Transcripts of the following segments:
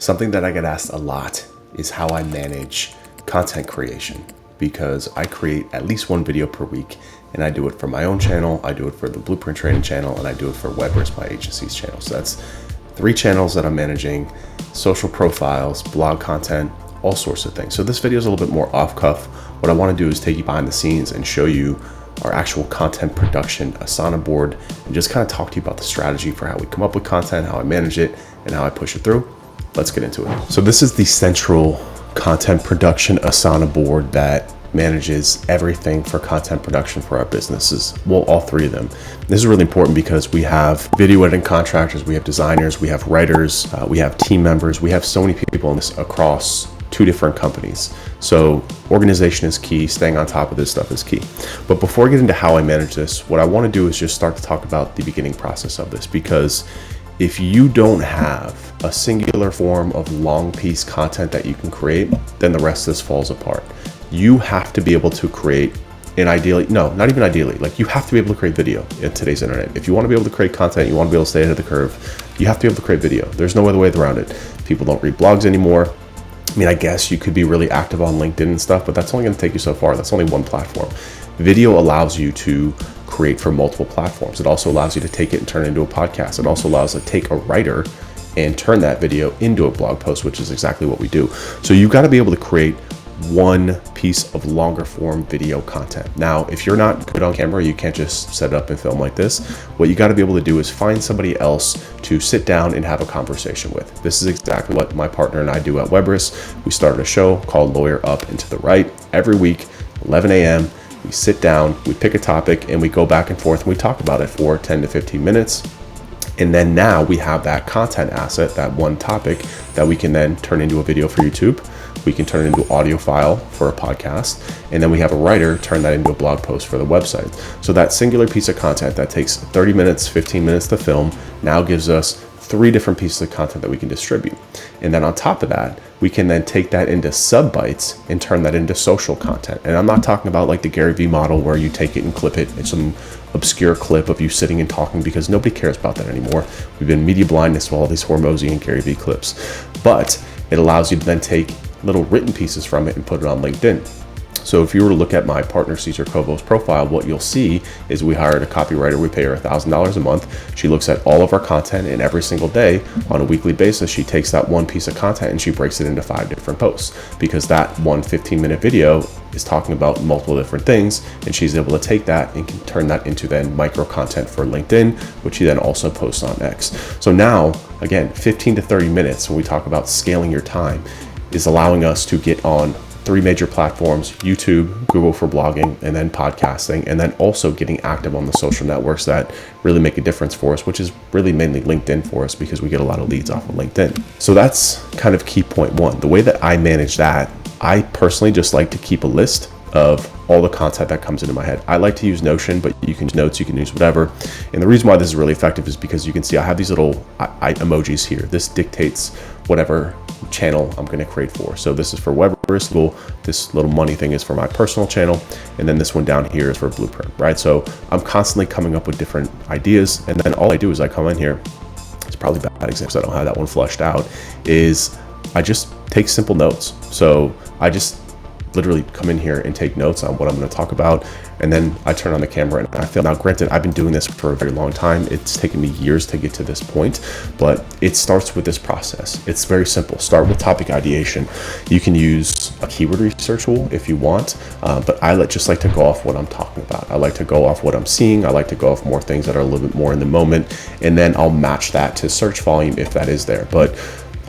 Something that I get asked a lot is how I manage content creation, because I create at least one video per week, and I do it for my own channel, I do it for the Blueprint Training channel, and I do it for Weber's, my agency's channel. So that's 3 channels that I'm managing: social profiles, blog content, all sorts of things. So this video is a little bit more off cuff. What I want to do is take you behind the scenes and show you our actual content production Asana board, and just kind of talk to you about the strategy for how we come up with content, how I manage it, and how I push it through. Let's get into it. So this is the central content production Asana board that manages everything for content production for our businesses. Well, all 3 of them. This is really important because we have video editing contractors, we have designers, we have writers, we have team members, we have so many people in this across 2 different companies. So organization is key, staying on top of this stuff is key. But before I get into how I manage this, what I want to do is just start to talk about the beginning process of this, because if you don't have a singular form of long piece content that you can create, then the rest of this falls apart. You have to be able to create, and ideally, no, not even ideally, like you have to be able to create video in today's internet. If you want to be able to create content, you want to be able to stay ahead of the curve, you have to be able to create video. There's no other way around it. People don't read blogs anymore. I mean, I guess you could be really active on LinkedIn and stuff, but that's only going to take you so far. That's only one platform. Video allows you to create for multiple platforms. It also allows you to take it and turn it into a podcast. It also allows you to take a writer and turn that video into a blog post, which is exactly what we do. So you've got to be able to create one piece of longer form video content. Now, if you're not good on camera, you can't just set it up and film like this. What you got to be able to do is find somebody else to sit down and have a conversation with. This is exactly what my partner and I do at Weber's. We started a show called Lawyer Up and to the Right. Every week, 11 a.m., we sit down, we pick a topic, and we go back and forth and we talk about it for 10 to 15 minutes. And then now we have that content asset, that one topic that we can then turn into a video for YouTube. We can turn it into audio file for a podcast. And then we have a writer turn that into a blog post for the website. So that singular piece of content that takes 30 minutes, 15 minutes to film now gives us 3 different pieces of content that we can distribute. And then on top of that, we can then take that into sub bites and turn that into social content. And I'm not talking about like the Gary Vee model where you take it and clip it in some obscure clip of you sitting and talking, because nobody cares about that anymore. We've been media blindness to all these Hormozy and Gary Vee clips. But it allows you to then take little written pieces from it and put it on LinkedIn. So if you were to look at my partner Cesar Covo's profile, what you'll see is we hired a copywriter. We pay her $1,000 a month. She looks at all of our content, and every single day on a weekly basis, she takes that one piece of content and she breaks it into 5 different posts, because that one 15-minute video is talking about multiple different things, and she's able to take that and can turn that into then micro content for LinkedIn, which she then also posts on X. So now, again, 15 to 30 minutes when we talk about scaling your time is allowing us to get on 3 major platforms: YouTube, Google for blogging, and then podcasting, and then also getting active on the social networks that really make a difference for us, which is really mainly LinkedIn for us, because we get a lot of leads off of LinkedIn. So that's kind of key point 1. The way that I manage that, I personally just like to keep a list of all the content that comes into my head. I like to use Notion, but you can use notes, you can use whatever. And the reason why this is really effective is because you can see I have these little emojis here. This dictates whatever channel I'm going to create for. So this is for Weber's School. This little money thing is for my personal channel. And then this one down here is for Blueprint, right? So I'm constantly coming up with different ideas. And then all I do is I come in here. It's probably a bad example, so I don't have that one flushed out, is I just take simple notes. So I just literally come in here and take notes on what I'm going to talk about, and then I turn on the camera and I film. Now, granted, I've been doing this for a very long time. It's taken me years to get to this point, but it starts with this process. It's very simple. Start with topic ideation. You can use a keyword research tool if you want, but I just like to go off what I'm talking about. I like to go off what I'm seeing. I like to go off more things that are a little bit more in the moment, and then I'll match that to search volume if that is there. But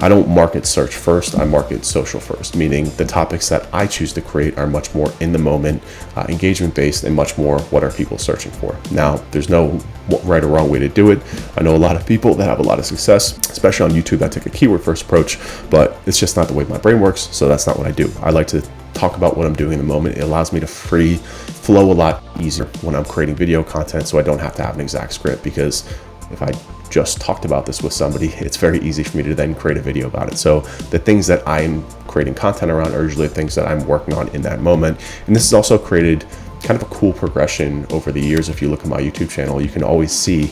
I don't market search first, I market social first, meaning the topics that I choose to create are much more in the moment, engagement based, and much more what are people searching for. Now, there's no right or wrong way to do it. I know a lot of people that have a lot of success, especially on YouTube, that take a keyword first approach, but it's just not the way my brain works, so that's not what I do. I like to talk about what I'm doing in the moment. It allows me to free flow a lot easier when I'm creating video content, so I don't have to have an exact script, because if I just talked about this with somebody, it's very easy for me to then create a video about it. So the things that I'm creating content around are usually things that I'm working on in that moment. And this has also created kind of a cool progression over the years. If you look at my YouTube channel, you can always see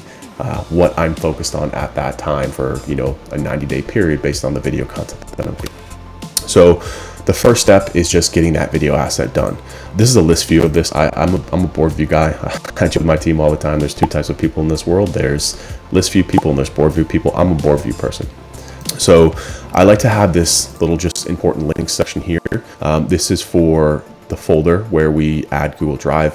what I'm focused on at that time for, you know, a 90-day period based on the video content that I'm doing. So the first step is just getting that video asset done. This is a list view of this. I'm a board view guy. I joke with my team all the time. There's two types of people in this world. There's list view people and there's board view people. I'm a board view person. So I like to have this little just important links section here. This is for the folder where we add Google Drive,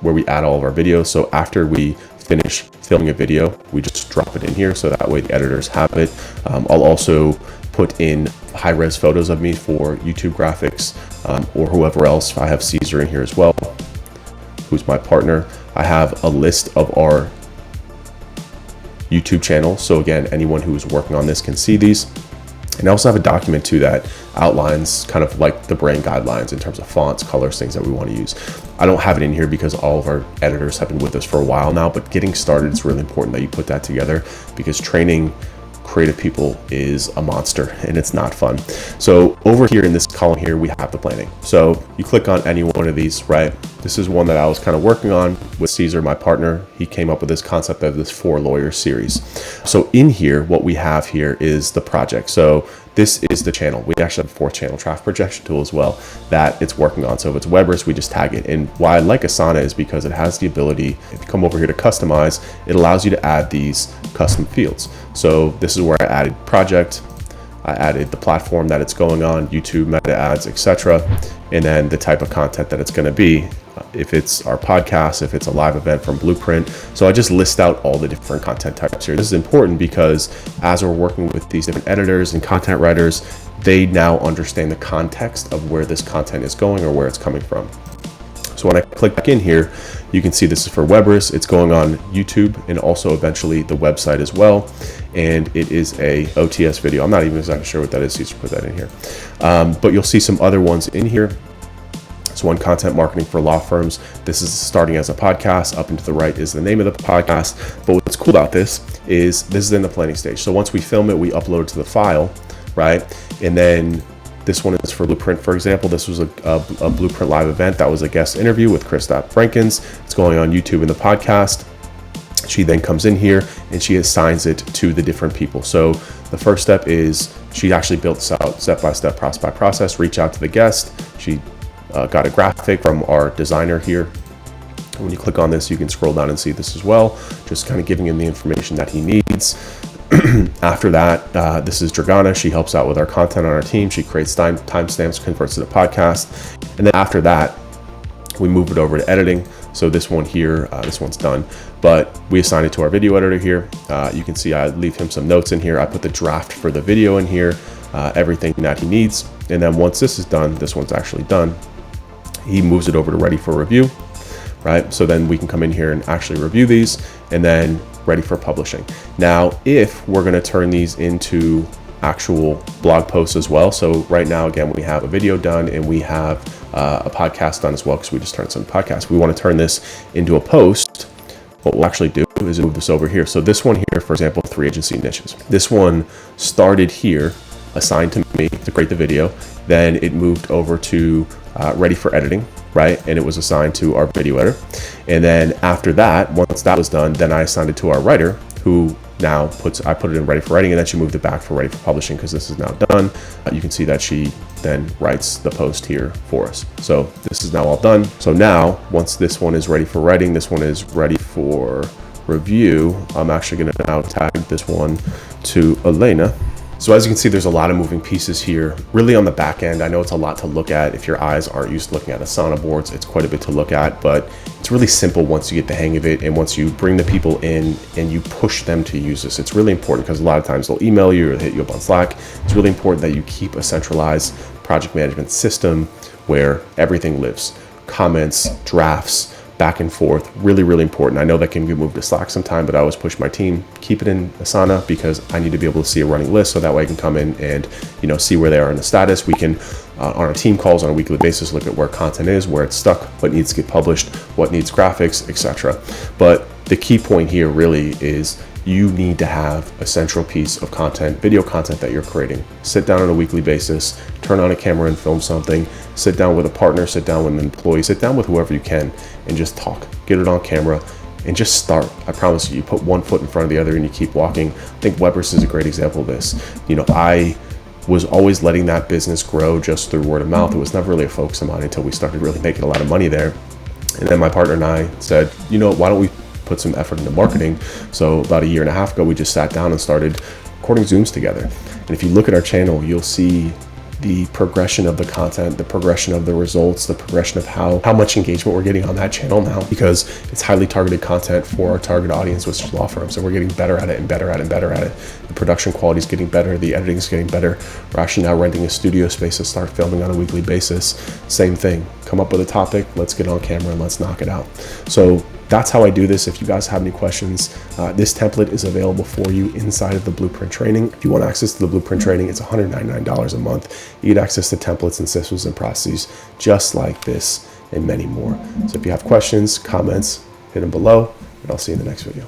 where we add all of our videos. So after we finish filming a video, we just drop it in here so that way the editors have it. I'll also put in high-res photos of me for YouTube graphics, or whoever else. I have Caesar in here as well, who's my partner. I have a list of our YouTube channel. So again, anyone who is working on this can see these. And I also have a document too that outlines kind of like the brand guidelines in terms of fonts, colors, things that we want to use. I don't have it in here because all of our editors have been with us for a while now, but getting started, it's really important that you put that together because training creative people is a monster and it's not fun. So over here in this column here, we have the planning. So you click on any one of these, right? This is one that I was kind of working on with Caesar, my partner. He came up with this concept of this 4 lawyers series. So in here, what we have here is the project. So this is the channel. We actually have a 4th channel traffic projection tool as well that it's working on. So if it's Weber's, we just tag it. And why I like Asana is because it has the ability, if you come over here to customize, it allows you to add these custom fields. So this is where I added project, I added the platform that it's going on, YouTube, meta ads, etc. And then the type of content that it's going to be. If it's our podcast, if it's a live event from Blueprint. So I just list out all the different content types here. This is important because as we're working with these different editors and content writers, they now understand the context of where this content is going or where it's coming from. So when I click back in here, you can see this is for Weber's. It's going on YouTube and also eventually the website as well. And it is a OTS video. I'm not even exactly sure what that is. So you just put that in here. But you'll see some other ones in here. So on content marketing for law firms, this is starting as a podcast. Up and to the right is the name of the podcast. But what's cool about this is in the planning stage. So once we film it, we upload it to the file, right? And then this one is for Blueprint, for example. This was a Blueprint live event. That was a guest interview with Chris Frankens. It's going on YouTube in the podcast. She then comes in here and she assigns it to the different people. So the first step is she actually built this out step-by-step, process by process, reach out to the guest. She got a graphic from our designer here. When you click on this, you can scroll down and see this as well, just kind of giving him the information that he needs. After that, this is Dragana. She helps out with our content on our team. She creates timestamps, converts to the podcast. And then after that, we move it over to editing. So this one here, this one's done, but we assign it to our video editor here. You can see I leave him some notes in here. I put the draft for the video in here, everything that he needs. And then once this is done, this one's actually done. He moves it over to ready for review, right? So then we can come in here and actually review these and then ready for publishing. Now, if we're gonna turn these into actual blog posts as well. So right now, again, we have a video done and we have a podcast done as well because we just turned some podcasts. We wanna turn this into a post. What we'll actually do is move this over here. So this one here, for example, 3 agency niches. This one started here, assigned to me to create the video. Then it moved over to ready for editing, right? And it was assigned to our video editor. And then after that, once that was done, then I assigned it to our writer who now I put it in ready for writing, and then she moved it back for ready for publishing because this is now done. You can see that she then writes the post here for us. So this is now all done. So now once this one is ready for writing, this one is ready for review. I'm actually going to now tag this one to Elena. So as you can see, there's a lot of moving pieces here, really on the back end. I know it's a lot to look at. If your eyes aren't used to looking at Asana boards, it's quite a bit to look at, but it's really simple once you get the hang of it. And once you bring the people in and you push them to use this, it's really important because a lot of times they'll email you or hit you up on Slack. It's really important that you keep a centralized project management system where everything lives. Comments, drafts, back and forth, really, really important. I know that can be moved to Slack sometime, but I always push my team, keep it in Asana because I need to be able to see a running list so that way I can come in and, see where they are in the status. We can, on our team calls on a weekly basis, look at where content is, where it's stuck, what needs to get published, what needs graphics, etc. But the key point here really is you need to have a central piece of content, video content that you're creating. Sit down on a weekly basis, turn on a camera and film something, sit down with a partner, sit down with an employee, sit down with whoever you can and just talk, get it on camera and just start. I promise you, you put one foot in front of the other and you keep walking. I think Weber's is a great example of this. I was always letting that business grow just through word of mouth. It was never really a focus of mine until we started really making a lot of money there. And then my partner and I said, why don't we put some effort into marketing? So about a year and a half ago, we just sat down and started recording Zooms together. And if you look at our channel, you'll see the progression of the content, the progression of the results, the progression of how much engagement we're getting on that channel now, because it's highly targeted content for our target audience, which is law firms. And we're getting better at it and better at it and better at it. The production quality is getting better. The editing is getting better. We're actually now renting a studio space to start filming on a weekly basis. Same thing. Come up with a topic. Let's get on camera and let's knock it out. So that's how I do this. If you guys have any questions, this template is available for you inside of the Blueprint training. If you want access to the Blueprint training, it's $199 a month. You get access to templates and systems and processes just like this and many more. So if you have questions, comments, hit them below, and I'll see you in the next video.